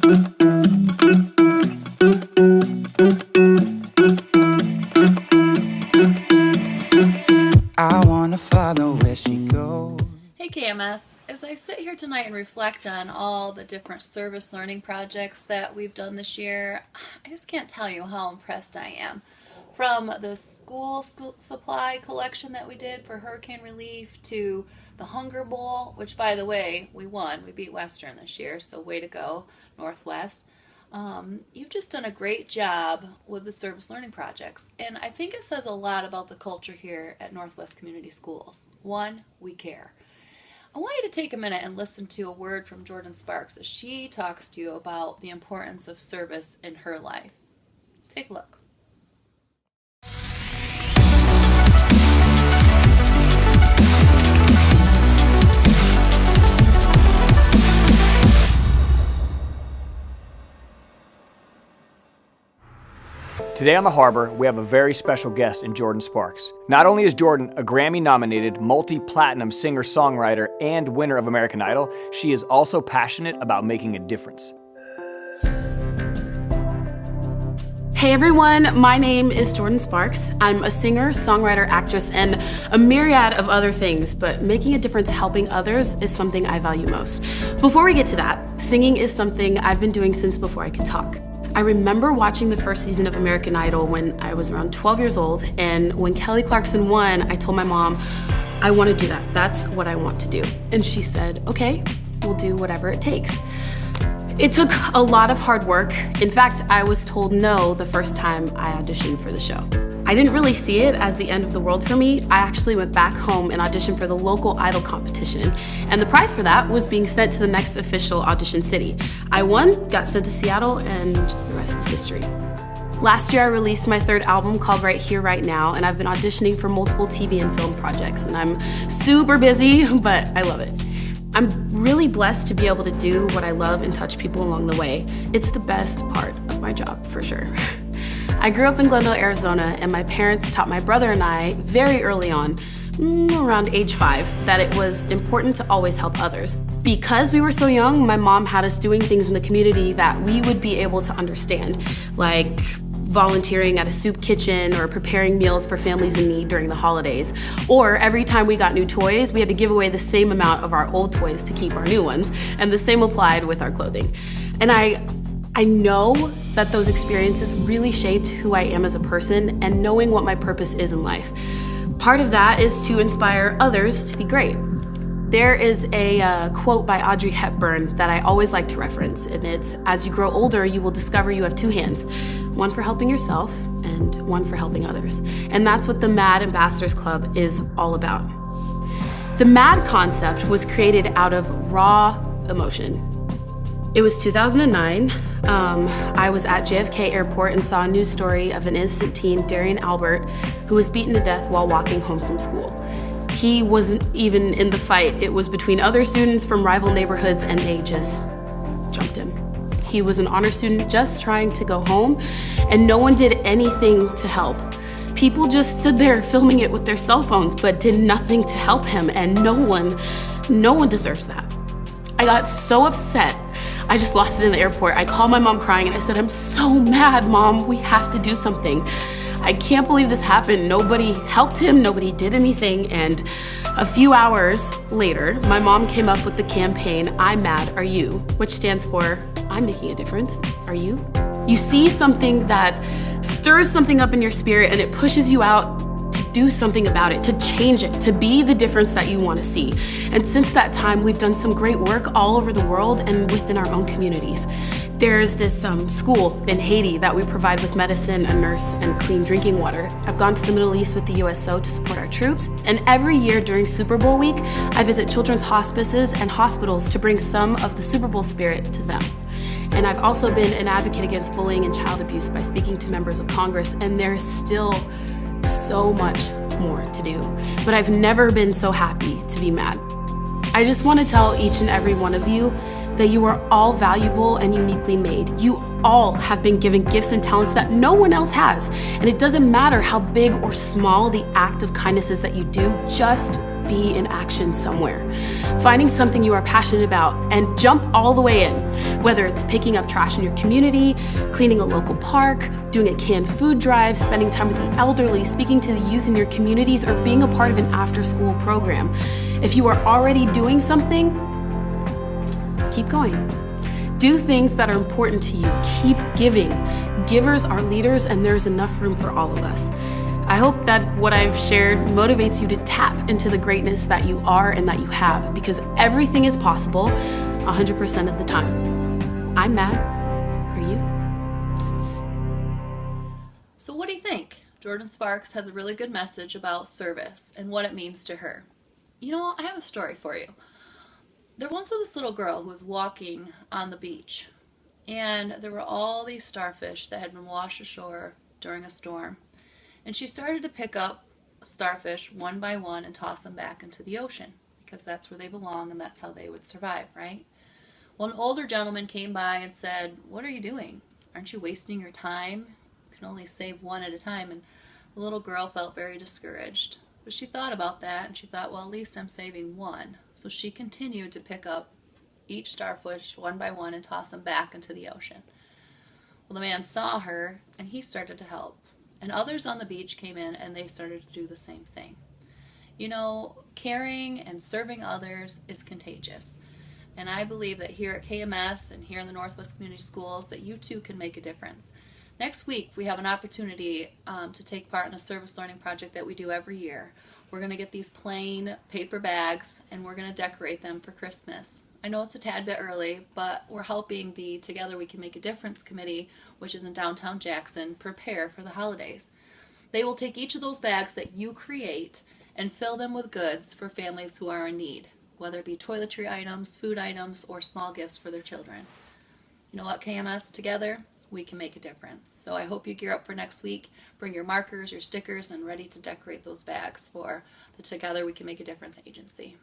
I wanna follow where she goes. Hey KMS, as I sit here tonight and reflect on all the different service learning projects that we've done this year, I just can't tell you how impressed I am. From the school supply collection that we did for hurricane relief to the Hunger Bowl, which by the way, we won. We beat Western this year, so way to go, Northwest. You've just done a great job with the service learning projects, and I think it says a lot about the culture here at Northwest Community Schools. One, we care. I want you to take a minute and listen to a word from Jordan Sparks as she talks to you about the importance of service in her life. Take a look. Today on The Harbor, we have a very special guest in Jordan Sparks. Not only is Jordan a Grammy-nominated, multi-platinum singer-songwriter and winner of American Idol, she is also passionate about making a difference. Hey everyone, my name is Jordan Sparks. I'm a singer, songwriter, actress, and a myriad of other things, but making a difference helping others is something I value most. Before we get to that, singing is something I've been doing since before I could talk. I remember watching the first season of American Idol when I was around 12 years old, and when Kelly Clarkson won, I told my mom, I want to do that. That's what I want to do. And she said, okay, we'll do whatever it takes. It took a lot of hard work. In fact, I was told no the first time I auditioned for the show. I didn't really see it as the end of the world for me. I actually went back home and auditioned for the local Idol competition. And the prize for that was being sent to the next official audition city. I won, got sent to Seattle, and the rest is history. Last year I released my third album called Right Here, Right Now, and I've been auditioning for multiple TV and film projects, and I'm super busy, but I love it. I'm really blessed to be able to do what I love and touch people along the way. It's the best part of my job, for sure. I grew up in Glendale, Arizona, and my parents taught my brother and I very early on, around age 5, that it was important to always help others. Because we were so young, my mom had us doing things in the community that we would be able to understand, like volunteering at a soup kitchen or preparing meals for families in need during the holidays. Or every time we got new toys, we had to give away the same amount of our old toys to keep our new ones, and the same applied with our clothing. And I know that those experiences really shaped who I am as a person and knowing what my purpose is in life. Part of that is to inspire others to be great. There is a quote by Audrey Hepburn that I always like to reference, and it's, as you grow older, you will discover you have two hands, one for helping yourself and one for helping others. And that's what the MAD Ambassadors Club is all about. The MAD concept was created out of raw emotion. It was 2009. I was at JFK Airport and saw a news story of an innocent teen, Darian Albert, who was beaten to death while walking home from school. He wasn't even in the fight. It was between other students from rival neighborhoods, and they just jumped him. He was an honor student just trying to go home, and no one did anything to help. People just stood there filming it with their cell phones, but did nothing to help him, and no one deserves that. I got so upset, I just lost it in the airport. I called my mom crying and I said, I'm so mad, Mom, we have to do something. I can't believe this happened. Nobody helped him, nobody did anything, and a few hours later, my mom came up with the campaign, I'm Mad, Are You? Which stands for, I'm making a difference, are you? You see something that stirs something up in your spirit and it pushes you out to do something about it, to change it, to be the difference that you want to see. And since that time, we've done some great work all over the world and within our own communities. There's this school in Haiti that we provide with medicine, a nurse, and clean drinking water. I've gone to the Middle East with the USO to support our troops. And every year during Super Bowl week, I visit children's hospices and hospitals to bring some of the Super Bowl spirit to them. And I've also been an advocate against bullying and child abuse by speaking to members of Congress, and there's still so much more to do. But I've never been so happy to be mad. I just want to tell each and every one of you that you are all valuable and uniquely made. You all have been given gifts and talents that no one else has. And it doesn't matter how big or small the act of kindness is that you do, just be in action somewhere. Finding something you are passionate about and jump all the way in. Whether it's picking up trash in your community, cleaning a local park, doing a canned food drive, spending time with the elderly, speaking to the youth in your communities, or being a part of an after-school program. If you are already doing something, keep going. Do things that are important to you. Keep giving. Givers are leaders, and there's enough room for all of us. I hope that what I've shared motivates you to tap into the greatness that you are and that you have, because everything is possible 100% of the time. I'm Matt. Are you? So what do you think? Jordan Sparks has a really good message about service and what it means to her. You know, I have a story for you. There once was this little girl who was walking on the beach, and there were all these starfish that had been washed ashore during a storm. And she started to pick up starfish one by one and toss them back into the ocean, because that's where they belong and that's how they would survive, right? Well, an older gentleman came by and said, "What are you doing? Aren't you wasting your time? You can only save one at a time." And the little girl felt very discouraged. But she thought about that and she thought, well, at least I'm saving one. So she continued to pick up each starfish one by one and toss them back into the ocean. Well, the man saw her and he started to help. And others on the beach came in and they started to do the same thing. You know, caring and serving others is contagious. And I believe that here at KMS and here in the Northwest Community Schools that you too can make a difference. Next week we have an opportunity to take part in a service learning project that we do every year. We're going to get these plain paper bags and we're going to decorate them for Christmas. I know it's a tad bit early, but we're helping the Together We Can Make a Difference committee, which is in downtown Jackson, prepare for the holidays. They will take each of those bags that you create and fill them with goods for families who are in need, whether it be toiletry items, food items, or small gifts for their children. You know what, KMS, together we can make a difference. So I hope you gear up for next week. Bring your markers, your stickers, and ready to decorate those bags for the Together We Can Make a Difference agency.